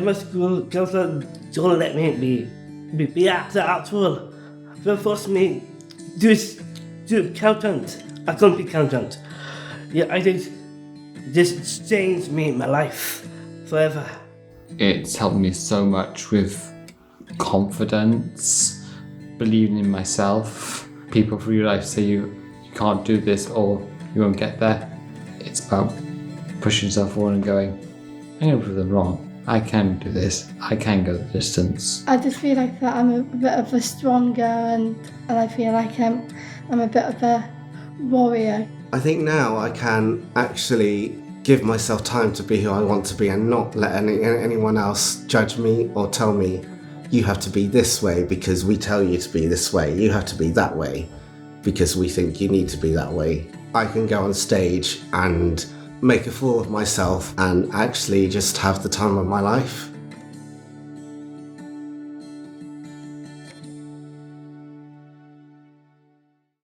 my school counselor don't let me be actor at all. They forced me to do accountant. I couldn't be accountant. Yeah, I think this changed my life forever. It's helped me so much with confidence, believing in myself. People through your life say you can't do this or you won't get there. It's about pushing yourself forward and going, I'm going to prove them wrong. I can do this. I can go the distance. I just feel like that I'm a bit of a stronger and I feel like I'm a bit of a warrior. I think now I can actually give myself time to be who I want to be and not let anyone else judge me or tell me, you have to be this way because we tell you to be this way. You have to be that way because we think you need to be that way. I can go on stage and make a fool of myself and actually just have the time of my life.